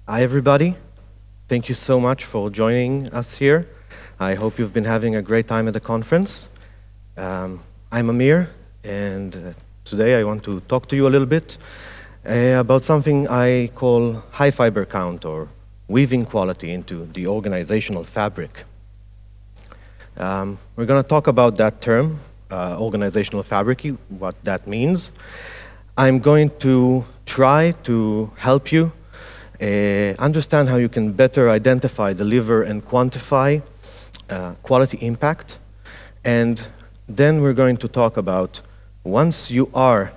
Hi, everybody. Thank you so much for joining us here. I hope you've been having a great time at the conference. I'm Amir, and today I want to talk to you a little bit about something I call high fiber count, or weaving quality into the organizational fabric. We're going to talk about that term, organizational fabric, what that means. I'm going to try to help you understand how you can better identify, deliver, and quantify quality impact. And then we're going to talk about, once you are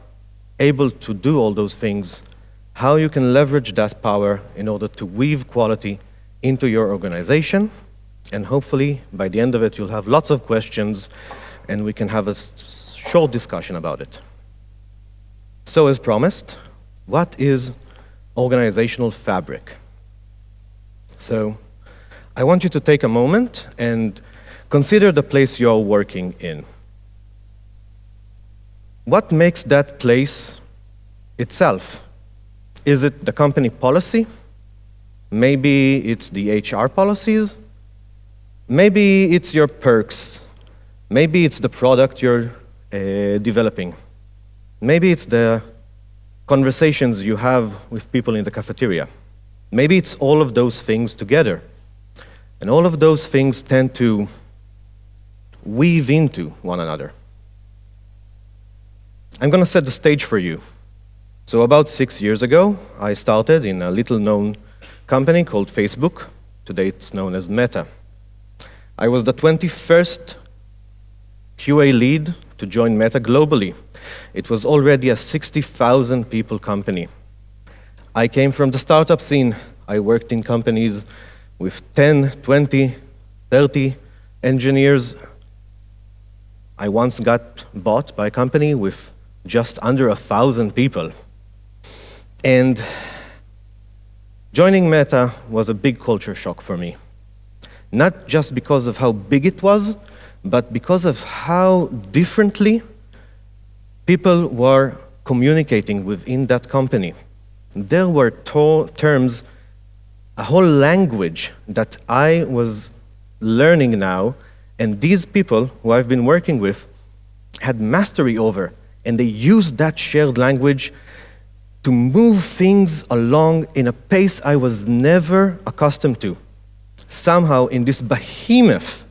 able to do all those things, how you can leverage that power in order to weave quality into your organization. And hopefully, by the end of it, you'll have lots of questions, and we can have a short discussion about it. So, as promised, what is organizational fabric? So, I want you to take a moment and consider the place you're working in. What makes that place itself? Is it the company policy? Maybe it's the HR policies? Maybe it's your perks. Maybe it's the product you're developing. Maybe it's the conversations you have with people in the cafeteria. Maybe it's all of those things together. And all of those things tend to weave into one another. I'm going to set the stage for you. So about 6 years ago, I started in a little-known company called Facebook. Today it's known as Meta. I was the 21st QA lead to join Meta globally. It was already a 60,000 people company. I came from the startup scene. I worked in companies with 10, 20, 30 engineers. I once got bought by a company with just under 1,000 people. And joining Meta was a big culture shock for me. Not just because of how big it was, but because of how differently people were communicating within that company. There were terms, a whole language that I was learning now, and these people who I've been working with had mastery over, and they used that shared language to move things along in a pace I was never accustomed to. Somehow, in this behemoth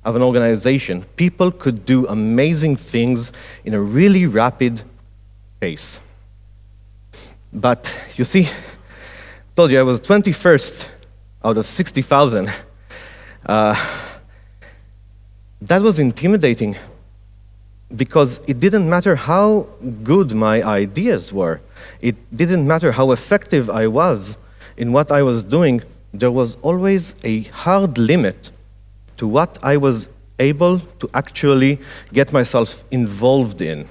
of an organization, people could do amazing things in a really rapid pace. But you see, I told you I was 21st out of 60,000. That was intimidating because it didn't matter how good my ideas were. It didn't matter how effective I was in what I was doing. There was always a hard limit to what I was able to actually get myself involved in.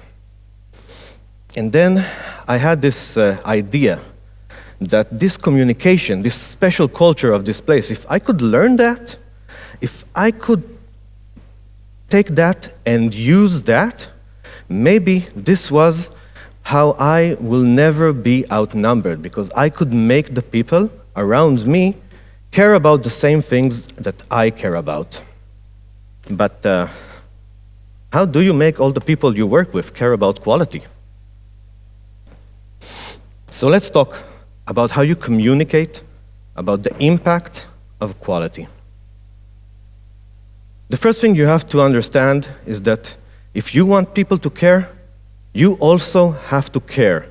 And then I had this idea that this communication, this special culture of this place, if I could learn that, if I could take that and use that, maybe this was how I will never be outnumbered, because I could make the people around me care about the same things that I care about. But how do you make all the people you work with care about quality? So let's talk about how you communicate about the impact of quality. The first thing you have to understand is that if you want people to care, you also have to care.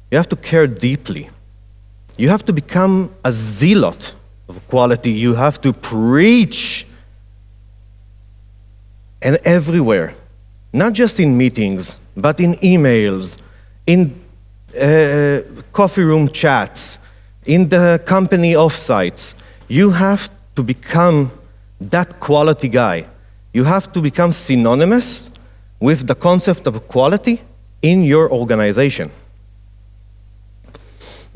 You have to care deeply. You have to become a zealot of quality. You have to preach, and everywhere, not just in meetings, but in emails, in coffee room chats, in the company offsites. You have to become that quality guy. You have to become synonymous with the concept of quality in your organization.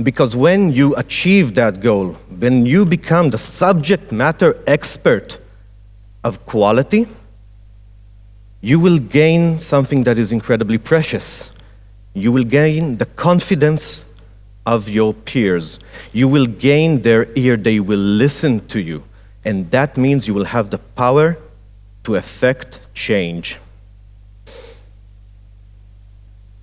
Because when you achieve that goal, when you become the subject matter expert of quality, you will gain something that is incredibly precious. You will gain the confidence of your peers. You will gain their ear, they will listen to you. And that means you will have the power to effect change.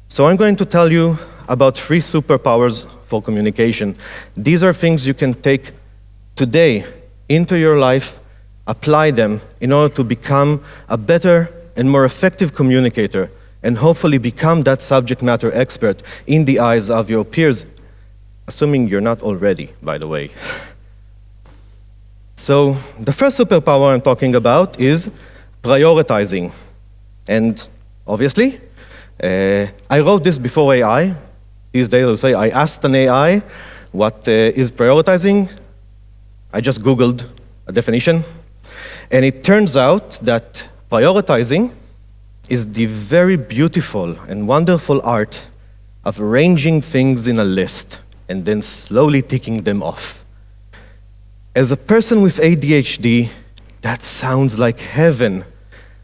So I'm going to tell you about 3 superpowers for communication. These are things you can take today into your life, apply them in order to become a better and more effective communicator, and hopefully become that subject matter expert in the eyes of your peers, assuming you're not already, by the way. So the first superpower I'm talking about is prioritizing. And obviously, I wrote this before AI. These days I say I asked an AI what is prioritizing. I just Googled a definition. And it turns out that prioritizing is the very beautiful and wonderful art of arranging things in a list and then slowly ticking them off. As a person with ADHD, that sounds like heaven.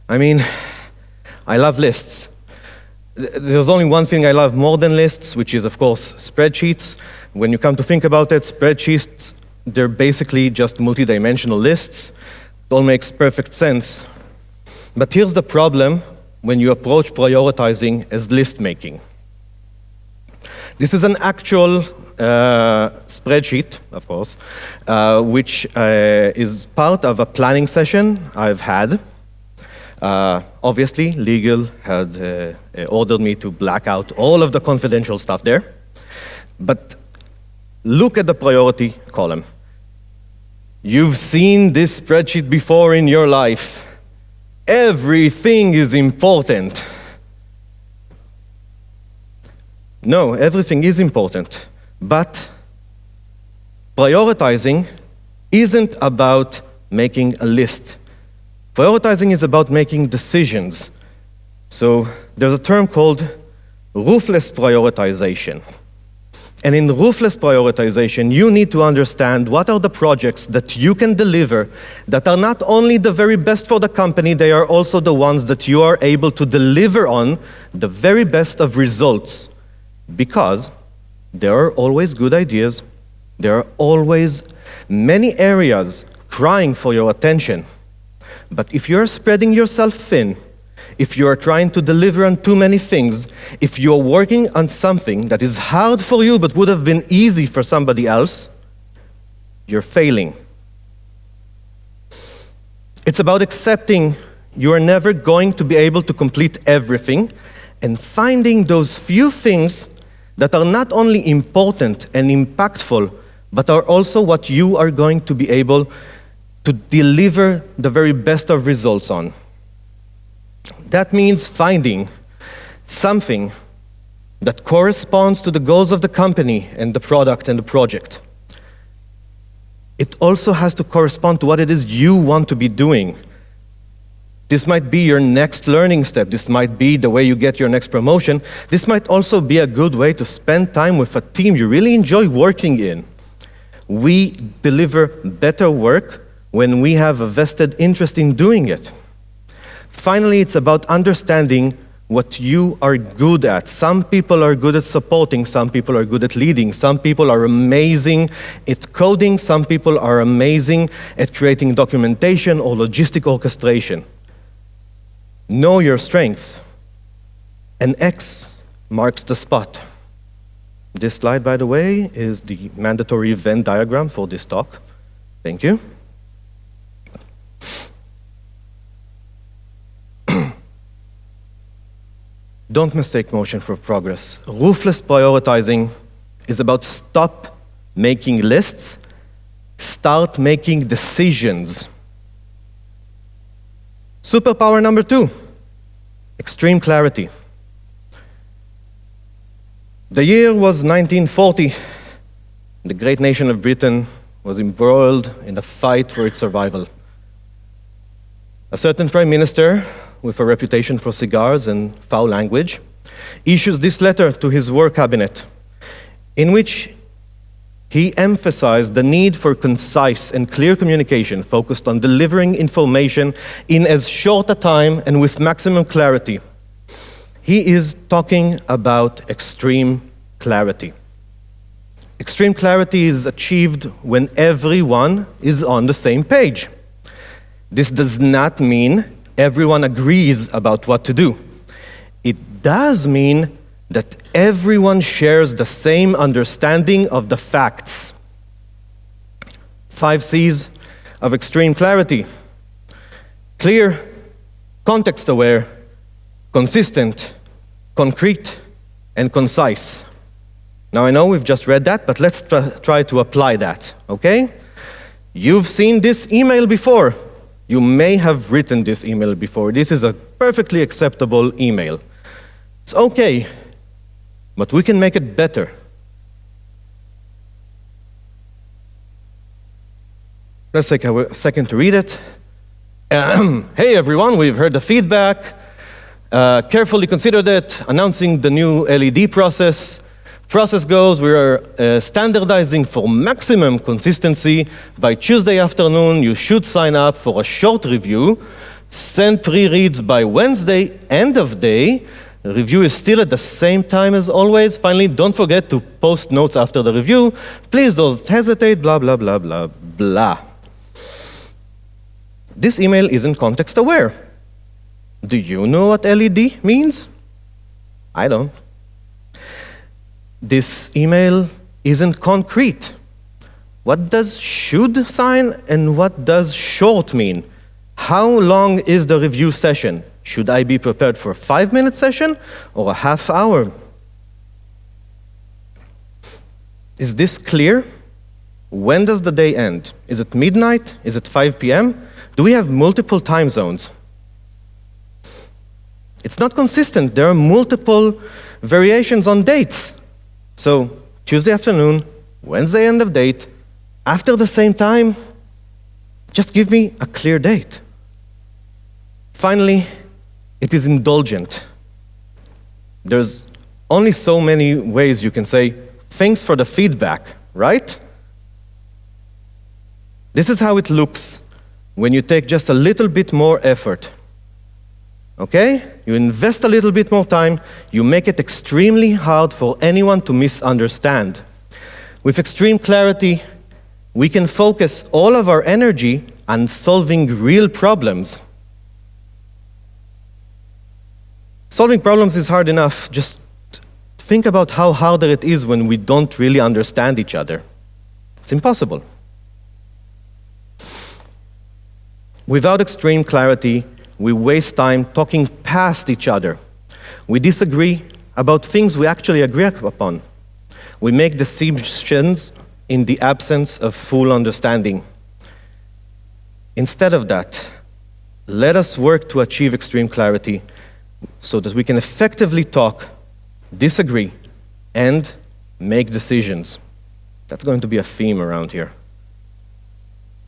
I mean, I love lists. There's only one thing I love more than lists, which is, of course, spreadsheets. When you come to think about it, spreadsheets, they're basically just multidimensional lists. It all makes perfect sense. But here's the problem when you approach prioritizing as list making. This is an actual spreadsheet, of course, which is part of a planning session I've had. Obviously, legal had ordered me to black out all of the confidential stuff there. But look at the priority column. You've seen this spreadsheet before in your life. Everything is important. No, everything is important. But prioritizing isn't about making a list. Prioritizing is about making decisions. So there's a term called ruthless prioritization. And in ruthless prioritization, you need to understand what are the projects that you can deliver that are not only the very best for the company, they are also the ones that you are able to deliver on the very best of results. Because there are always good ideas, there are always many areas crying for your attention. But if you're spreading yourself thin, if you are trying to deliver on too many things, if you're working on something that is hard for you but would have been easy for somebody else, you're failing. It's about accepting you are never going to be able to complete everything and finding those few things that are not only important and impactful, but are also what you are going to be able to deliver the very best of results on. That means finding something that corresponds to the goals of the company and the product and the project. It also has to correspond to what it is you want to be doing. This might be your next learning step. This might be the way you get your next promotion. This might also be a good way to spend time with a team you really enjoy working in. We deliver better work when we have a vested interest in doing it. Finally, it's about understanding what you are good at. Some people are good at supporting, some people are good at leading, some people are amazing at coding, some people are amazing at creating documentation or logistic orchestration. Know your strength. An X marks the spot. This slide, by the way, is the mandatory Venn diagram for this talk. Thank you. Don't mistake motion for progress. Ruthless prioritizing is about stop making lists, start making decisions. Superpower number 2, extreme clarity. The year was 1940. The great nation of Britain was embroiled in a fight for its survival. A certain prime minister, with a reputation for cigars and foul language, issues this letter to his war cabinet, in which he emphasized the need for concise and clear communication focused on delivering information in as short a time and with maximum clarity. He is talking about extreme clarity. extreme clarity is achieved when everyone is on the same page. This does not mean everyone agrees about what to do. It does mean that everyone shares the same understanding of the facts. 5 C's of extreme clarity: clear, context-aware, consistent, concrete, and concise. Now I know we've just read that, but let's try to apply that, okay? You've seen this email before. You may have written this email before. This is a perfectly acceptable email. It's okay, but we can make it better. Let's take a second to read it. Hey everyone, we've heard the feedback. Carefully considered it, announcing the new LED process. Process goes, we are standardizing for maximum consistency. By Tuesday afternoon, you should sign up for a short review. Send pre-reads by Wednesday, end of day. The review is still at the same time as always. Finally, don't forget to post notes after the review. Please don't hesitate, blah, blah, blah, blah, blah. This email isn't context aware. Do you know what LED means? I don't. This email isn't concrete. What does should sign and what does short mean? How long is the review session? Should I be prepared for a 5-minute session or a half hour? Is this clear? When does the day end? Is it midnight? Is it 5 p.m.? Do we have multiple time zones? It's not consistent. There are multiple variations on dates. So Tuesday afternoon, Wednesday end of date, after the same time, just give me a clear date. Finally, it is indulgent. There's only so many ways you can say, thanks for the feedback, right? This is how it looks when you take just a little bit more effort. Okay? You invest a little bit more time, you make it extremely hard for anyone to misunderstand. With extreme clarity, we can focus all of our energy on solving real problems. Solving problems is hard enough. Just think about how harder it is when we don't really understand each other. It's impossible. Without extreme clarity, we waste time talking past each other. We disagree about things we actually agree upon. We make decisions in the absence of full understanding. Instead of that, let us work to achieve extreme clarity so that we can effectively talk, disagree, and make decisions. That's going to be a theme around here.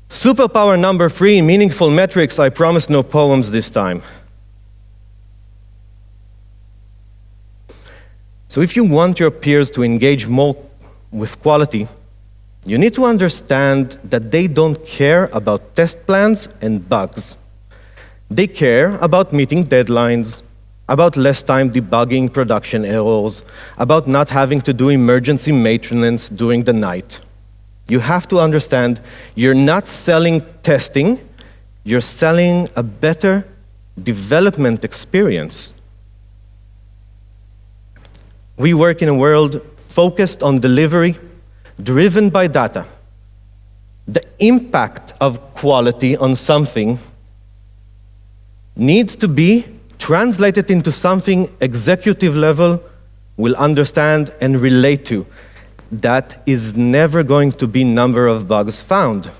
Superpower number 3, meaningful metrics. I promise no poems this time. So if you want your peers to engage more with quality, you need to understand that they don't care about test plans and bugs. They care about meeting deadlines, about less time debugging production errors, about not having to do emergency maintenance during the night. You have to understand you're not selling testing, you're selling a better development experience. We work in a world focused on delivery, driven by data. The impact of quality on something needs to be translated into something executive level will understand and relate to. That is never going to be number of bugs found.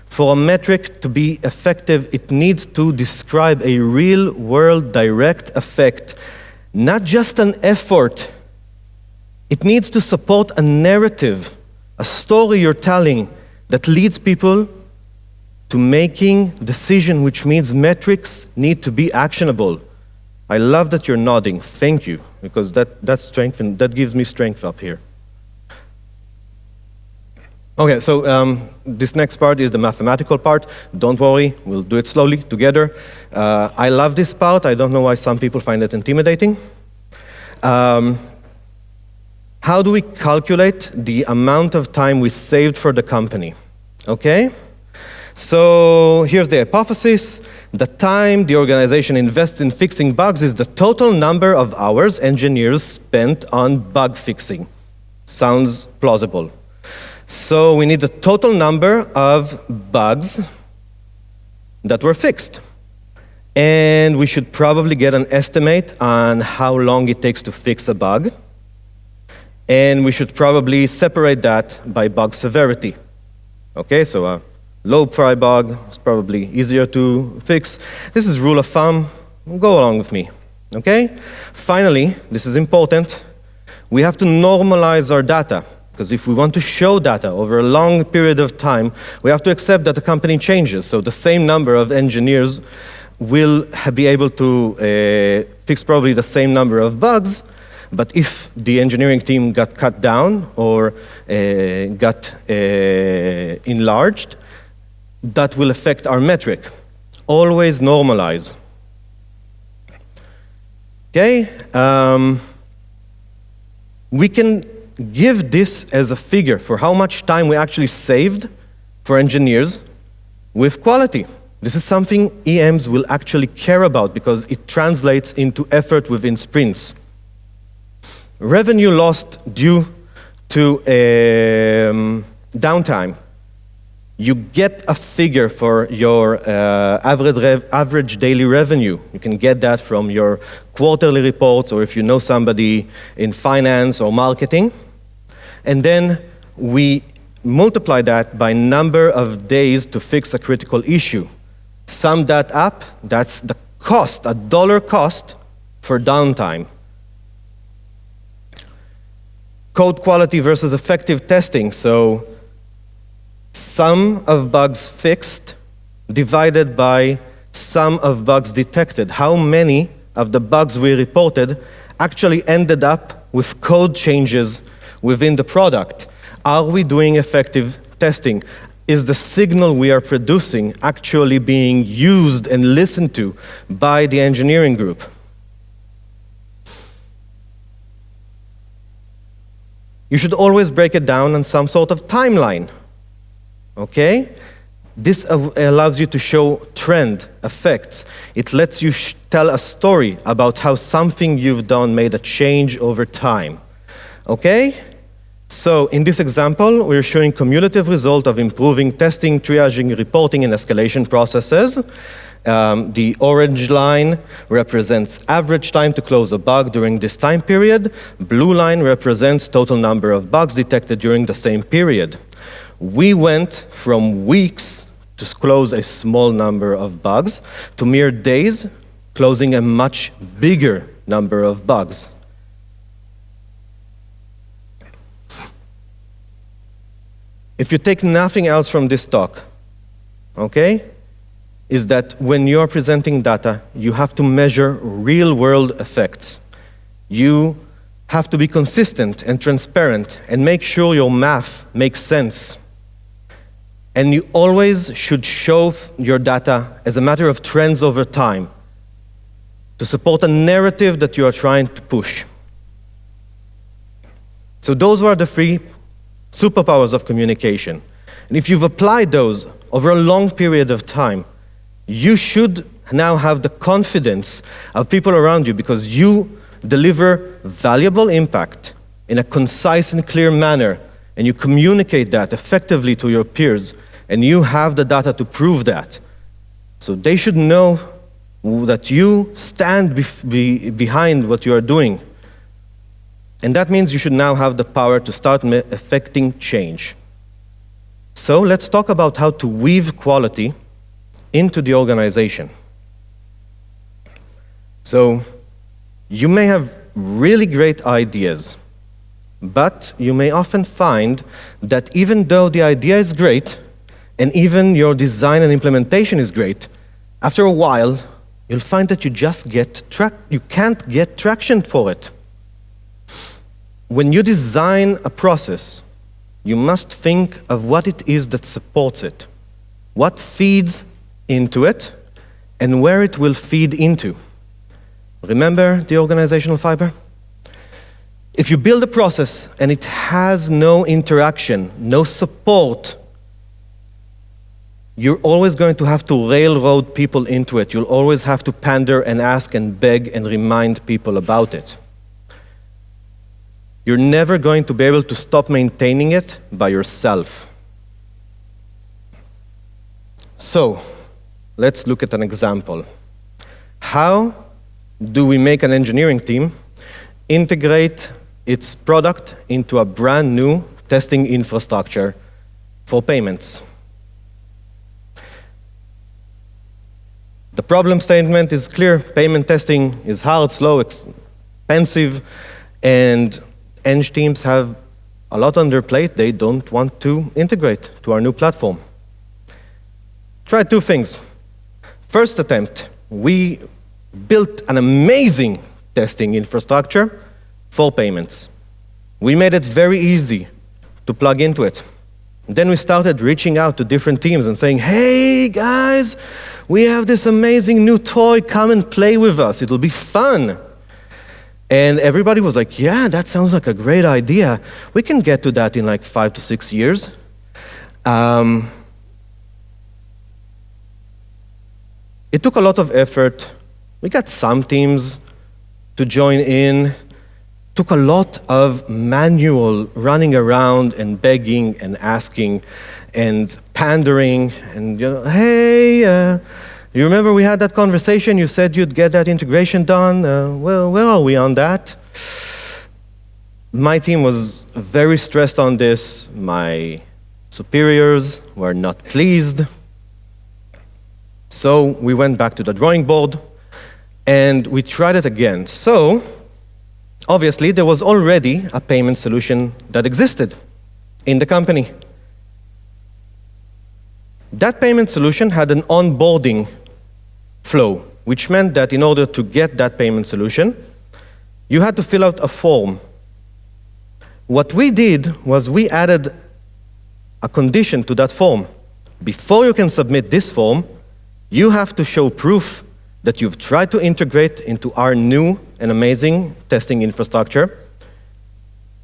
For a metric to be effective, it needs to describe a real-world direct effect, not just an effort. It needs to support a narrative, a story you're telling that leads people to making decision, which means metrics need to be actionable. I love that you're nodding. Thank you, because that's strength, and that gives me strength up here. Okay, so this next part is the mathematical part. Don't worry, we'll do it slowly together. I love this part. I don't know why some people find it intimidating. how do we calculate the amount of time we saved for the company? Okay? So here's the hypothesis. The time the organization invests in fixing bugs is the total number of hours engineers spent on bug fixing. Sounds plausible. So we need the total number of bugs that were fixed. And we should probably get an estimate on how long it takes to fix a bug. And we should probably separate that by bug severity. Okay, so a low-pri bug is probably easier to fix. This is rule of thumb. Go along with me. Okay? Finally, this is important. We have to normalize our data. Because if we want to show data over a long period of time, we have to accept that the company changes. So the same number of engineers will be able to fix probably the same number of bugs, but if the engineering team got cut down or got enlarged, that will affect our metric. Always normalize. Okay? We can give this as a figure for how much time we actually saved for engineers with quality. This is something EMs will actually care about because it translates into effort within sprints. Revenue lost due to downtime. You get a figure for your average daily revenue. You can get that from your quarterly reports or if you know somebody in finance or marketing. And then we multiply that by number of days to fix a critical issue. Sum that up, that's the cost, a dollar cost for downtime. Code quality versus effective testing. So sum of bugs fixed divided by sum of bugs detected. How many of the bugs we reported actually ended up with code changes within the product? Are we doing effective testing? Is the signal we are producing actually being used and listened to by the engineering group? You should always break it down on some sort of timeline. Okay? This allows you to show trend, effects. It lets you tell a story about how something you've done made a change over time. Okay? So in this example, we're showing cumulative result of improving testing, triaging, reporting, and escalation processes. The orange line represents average time to close a bug during this time period. Blue line represents total number of bugs detected during the same period. We went from weeks to close a small number of bugs to mere days, closing a much bigger number of bugs. If you take nothing else from this talk, okay, is that when you're presenting data, you have to measure real-world effects. You have to be consistent and transparent and make sure your math makes sense. And you always should show your data as a matter of trends over time to support a narrative that you are trying to push. So those were the three superpowers of communication. And if you've applied those over a long period of time, you should now have the confidence of people around you because you deliver valuable impact in a concise and clear manner, and you communicate that effectively to your peers, and you have the data to prove that. So they should know that you stand behind what you are doing. And that means you should now have the power to start affecting change. So let's talk about how to weave quality into the organization. So you may have really great ideas, but you may often find that even though the idea is great, and even your design and implementation is great, after a while, you'll find that you can't get traction for it. When you design a process, you must think of what it is that supports it, what feeds into it, and where it will feed into. Remember the organizational fiber? If you build a process and it has no interaction, no support, you're always going to have to railroad people into it. You'll always have to pander and ask and beg and remind people about it. You're never going to be able to stop maintaining it by yourself. So, let's look at an example. How do we make an engineering team integrate its product into a brand new testing infrastructure for payments? The problem statement is clear. Payment testing is hard, slow, expensive, and eng teams have a lot on their plate. They don't want to integrate to our new platform. Try two things. First attempt, we built an amazing testing infrastructure for payments. We made it very easy to plug into it. Then we started reaching out to different teams and saying, hey guys, we have this amazing new toy, come and play with us, it'll be fun. And everybody was like, yeah, that sounds like a great idea. We can get to that in like 5 to 6 years. It took a lot of effort. We got some teams to join in. Took a lot of manual running around and begging and asking and pandering and, hey, you remember we had that conversation? You said you'd get that integration done. Well, where are we on that? My team was very stressed on this. My superiors were not pleased. So we went back to the drawing board and we tried it again. So obviously, there was already a payment solution that existed in the company. That payment solution had an onboarding flow, which meant that in order to get that payment solution, you had to fill out a form. What we did was we added a condition to that form. Before you can submit this form, you have to show proof that you've tried to integrate into our new and amazing testing infrastructure.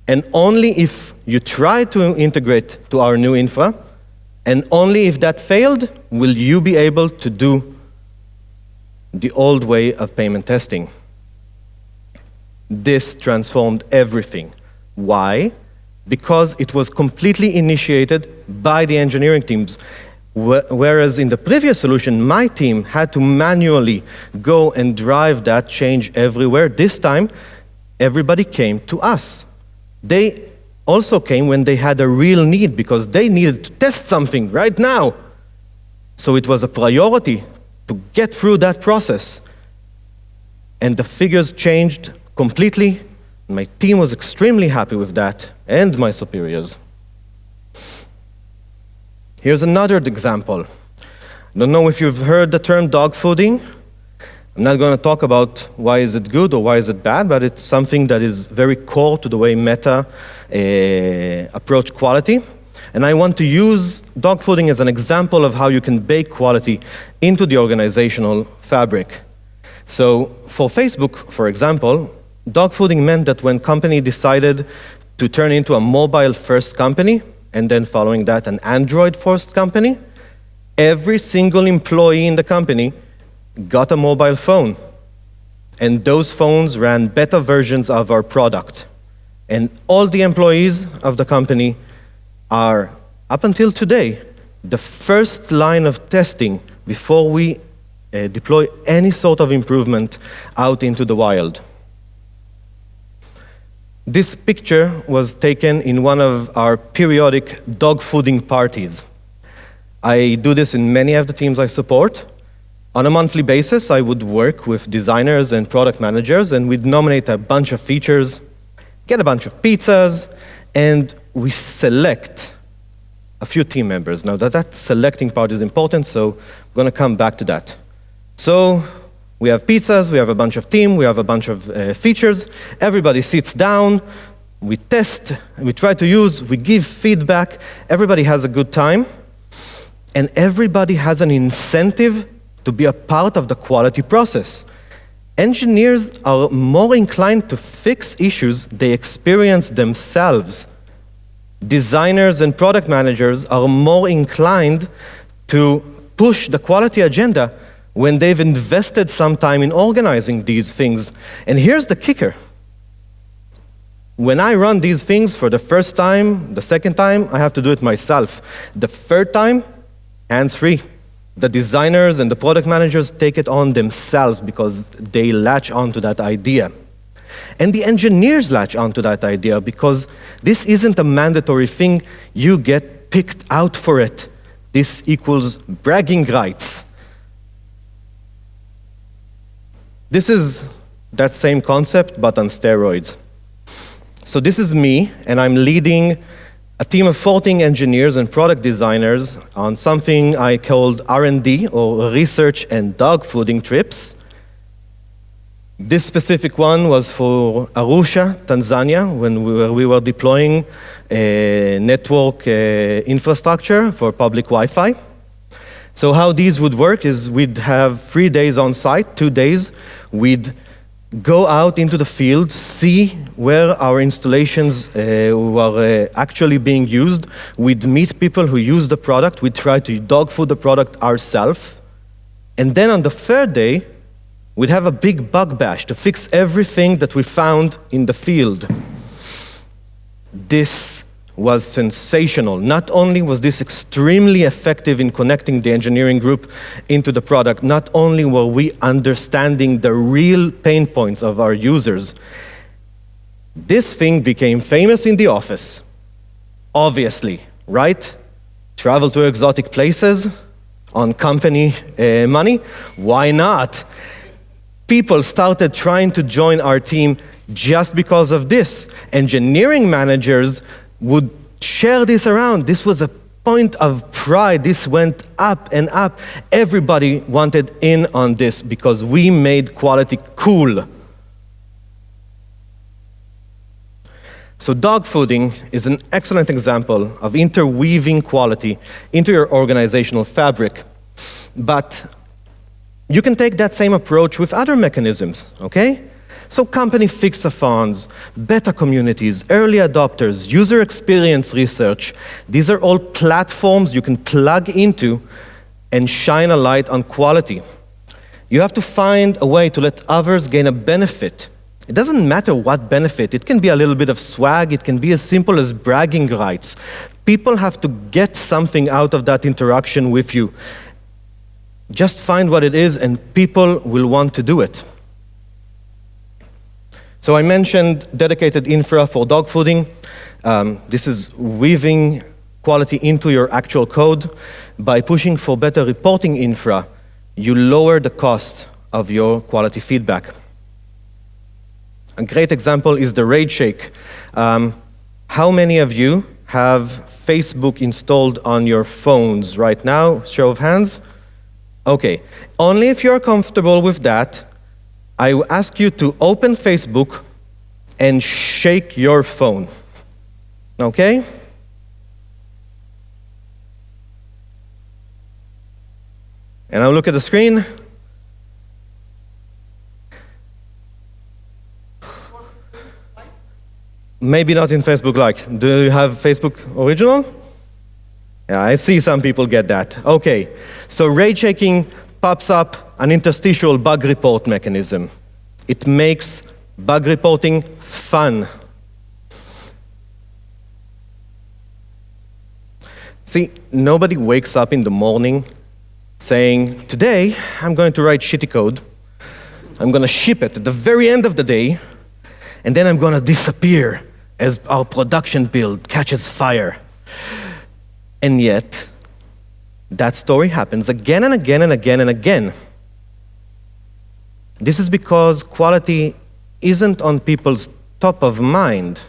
And only if you try to integrate to our new infra, and only if that failed, will you be able to do the old way of payment testing. This transformed everything. Why? Because it was completely initiated by the engineering teams. Whereas in the previous solution, my team had to manually go and drive that change everywhere. This time, everybody came to us. They also came when they had a real need because they needed to test something right now. So it was a priority to get through that process. And the figures changed completely. My team was extremely happy with that, and my superiors. Here's another example. I don't know if you've heard the term dog fooding. I'm not going to talk about why is it good or why is it bad, but it's something that is very core to the way Meta approach quality. And I want to use dog fooding as an example of how you can bake quality into the organizational fabric. So for Facebook, for example, dog fooding meant that when company decided to turn into a mobile-first company, and then following that, an Android-first company, every single employee in the company got a mobile phone. And those phones ran beta versions of our product. And all the employees of the company are, up until today, the first line of testing before we deploy any sort of improvement out into the wild. This picture was taken in one of our periodic dog fooding parties. I do this in many of the teams I support. On a monthly basis, I would work with designers and product managers, and we'd nominate a bunch of features, get a bunch of pizzas, and we select a few team members. Now, that selecting part is important, so I'm going to come back to that. So we have pizzas, we have a bunch of team, we have a bunch of features. Everybody sits down, we test, we try to use, we give feedback. Everybody has a good time, and everybody has an incentive to be a part of the quality process. Engineers are more inclined to fix issues they experience themselves. Designers and product managers are more inclined to push the quality agenda when they've invested some time in organizing these things. And here's the kicker. When I run these things for the first time, the second time, I have to do it myself. The third time, hands-free. The designers and the product managers take it on themselves because they latch onto that idea. And the engineers latch onto that idea because this isn't a mandatory thing. You get picked out for it. This equals bragging rights. This is that same concept, but on steroids. So this is me, and I'm leading a team of 14 engineers and product designers on something I called R&D, or research and dog fooding trips. This specific one was for Arusha, Tanzania, when we were deploying a network infrastructure for public Wi-Fi. So how these would work is we'd have 3 days on site, 2 days. We'd go out into the field, see where our installations were actually being used. We'd meet people who use the product. We'd try to dog food the product ourselves. And then on the third day, we'd have a big bug bash to fix everything that we found in the field. This was sensational. Not only was this extremely effective in connecting the engineering group into the product, not only were we understanding the real pain points of our users, this thing became famous in the office. Obviously, right? Travel to exotic places on company money? Why not? People started trying to join our team just because of this. Engineering managers would share this around. This was a point of pride. This went up and up. Everybody wanted in on this because we made quality cool. So dog fooding is an excellent example of interweaving quality into your organizational fabric. But you can take that same approach with other mechanisms, okay? So company fix-a-thons, beta communities, early adopters, user experience research, these are all platforms you can plug into and shine a light on quality. You have to find a way to let others gain a benefit. It doesn't matter what benefit. It can be a little bit of swag. It can be as simple as bragging rights. People have to get something out of that interaction with you. Just find what it is, and people will want to do it. So I mentioned dedicated infra for dog fooding. This is weaving quality into your actual code. By pushing for better reporting infra, you lower the cost of your quality feedback. A great example is the Rage Shake. How many of you have Facebook installed on your phones right now? Show of hands. Okay. Only if you're comfortable with that, I will ask you to open Facebook and shake your phone. Okay? And I'll look at the screen. Maybe not in Facebook Lite. Do you have Facebook Original? Yeah, I see some people get that. Okay. So rage shaking pops up an interstitial bug report mechanism. It makes bug reporting fun. See, nobody wakes up in the morning saying, today I'm going to write shitty code. I'm going to ship it at the very end of the day, and then I'm going to disappear as our production build catches fire. And yet, that story happens again and again and again and again. This is because quality isn't on people's top of mind.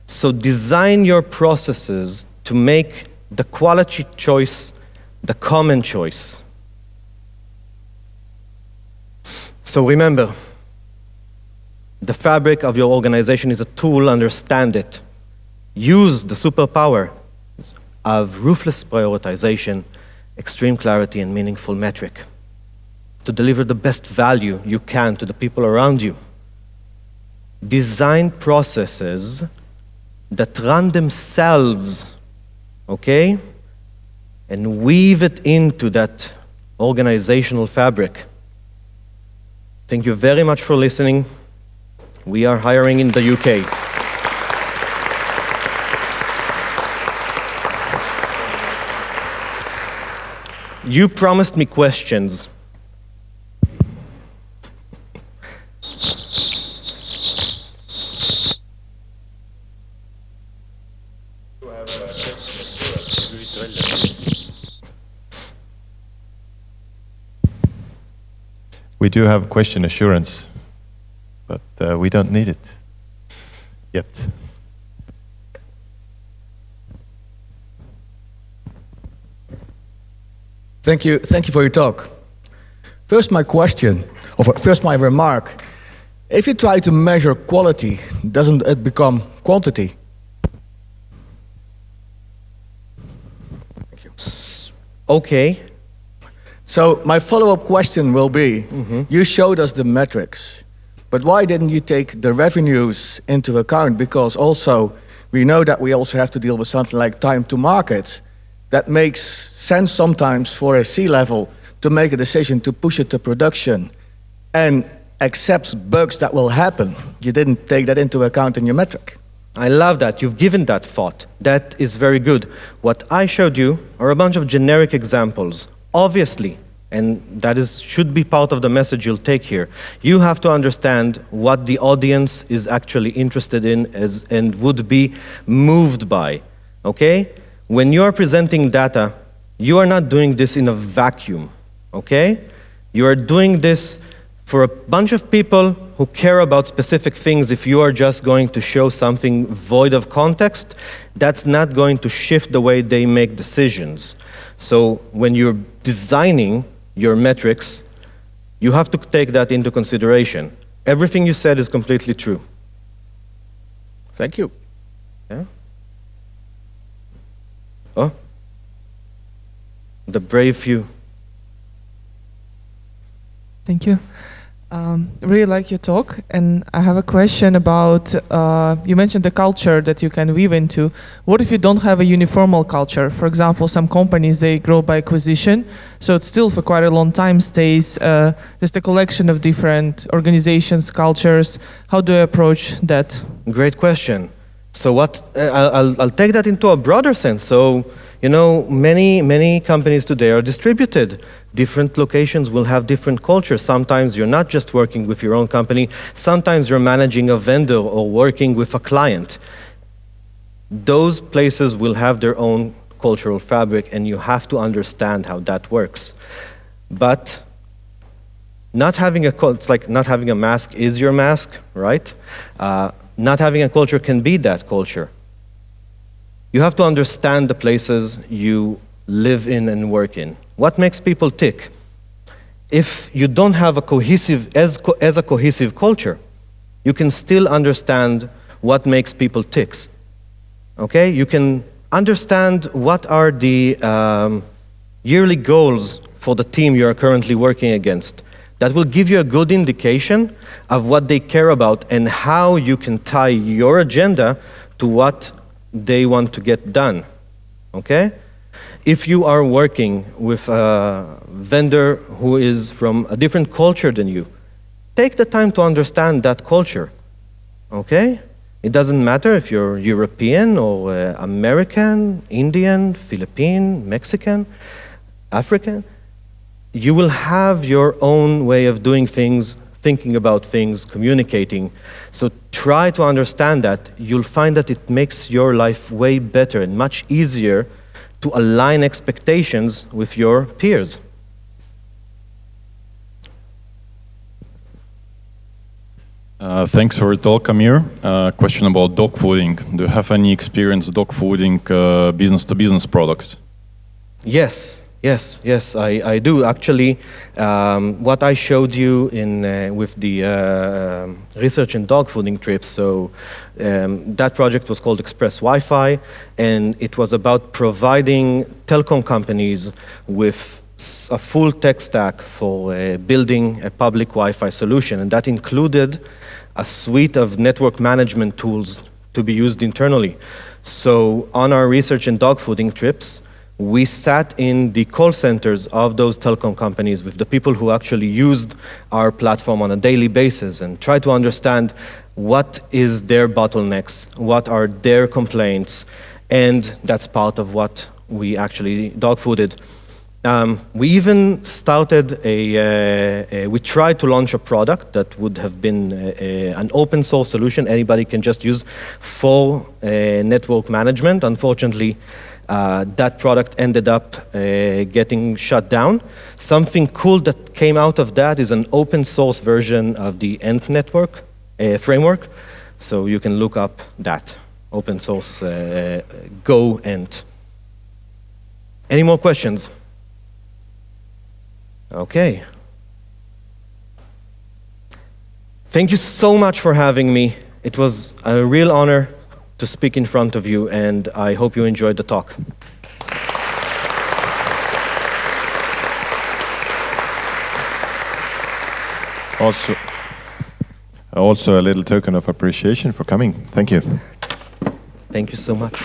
So design your processes to make the quality choice the common choice. So remember, the fabric of your organization is a tool, understand it. Use the superpower of ruthless prioritization, extreme clarity, and meaningful metric. to deliver the best value you can to the people around you. Design processes that run themselves, okay? And weave it into that organizational fabric. Thank you very much for listening. We are hiring in the UK. You promised me questions. We do have question assurance, but we don't need it yet. Thank you for your talk. First my question, or first my remark. If you try to measure quality, doesn't it become quantity? Thank you. Okay. So my follow-up question will be, you showed us the metrics, but why didn't you take the revenues into account? Because also, we know that we also have to deal with something like time to market. That makes sense sometimes for a C-level to make a decision to push it to production and accepts bugs that will happen. You didn't take that into account in your metric. I love that. You've given that thought. That is very good. What I showed you are a bunch of generic examples. Obviously, and that should be part of the message you'll take here, you have to understand what the audience is actually interested in and would be moved by, okay? When you are presenting data, you are not doing this in a vacuum, okay? You are doing this for a bunch of people who care about specific things. If you are just going to show something void of context, that's not going to shift the way they make decisions. So when you're designing your metrics, you have to take that into consideration. Everything you said is completely true. Thank you. Yeah? Oh, the brave few. Thank you. Really like your talk, and I have a question about, you mentioned the culture that you can weave into. What if you don't have a uniform culture? For example, some companies, they grow by acquisition, so it still for quite a long time stays just a collection of different organizations, cultures. How do I approach that? Great question. So I'll take that into a broader sense. So, you know, many companies today are distributed. Different locations will have different cultures. Sometimes you're not just working with your own company. Sometimes you're managing a vendor or working with a client. Those places will have their own cultural fabric, and you have to understand how that works. But it's like not having a mask is your mask, right? Not having a culture can be that culture. You have to understand the places you live in and work in. What makes people tick? If you don't have a cohesive culture, you can still understand what makes people tick. Okay? You can understand what are the yearly goals for the team you are currently working against. That will give you a good indication of what they care about and how you can tie your agenda to what they want to get done, okay? If you are working with a vendor who is from a different culture than you, take the time to understand that culture, okay? It doesn't matter if you're European or American, Indian, Philippine, Mexican, African. You will have your own way of doing things, thinking about things, communicating. So try to understand that. You'll find that it makes your life way better and much easier to align expectations with your peers. Thanks for your talk, Amir. Question about dog fooding. Do you have any experience dog fooding business-to-business products? Yes, I do. Actually, what I showed you with the research in dog fooding trips, so that project was called Express Wi-Fi, and it was about providing telecom companies with a full tech stack for building a public Wi-Fi solution, and that included a suite of network management tools to be used internally. So on our research and dogfooding trips, we sat in the call centers of those telecom companies with the people who actually used our platform on a daily basis and tried to understand what is their bottlenecks, what are their complaints, and that's part of what we actually dogfooded. We even started we tried to launch a product that would have been an open source solution anybody can just use for network management. Unfortunately, that product ended up getting shut down. Something cool that came out of that is an open source version of the Ent network framework. So you can look up that open source Go Ent. Any more questions? Okay. Thank you so much for having me. It was a real honor to speak in front of you, and I hope you enjoyed the talk. Also a little token of appreciation for coming. Thank you. Thank you so much.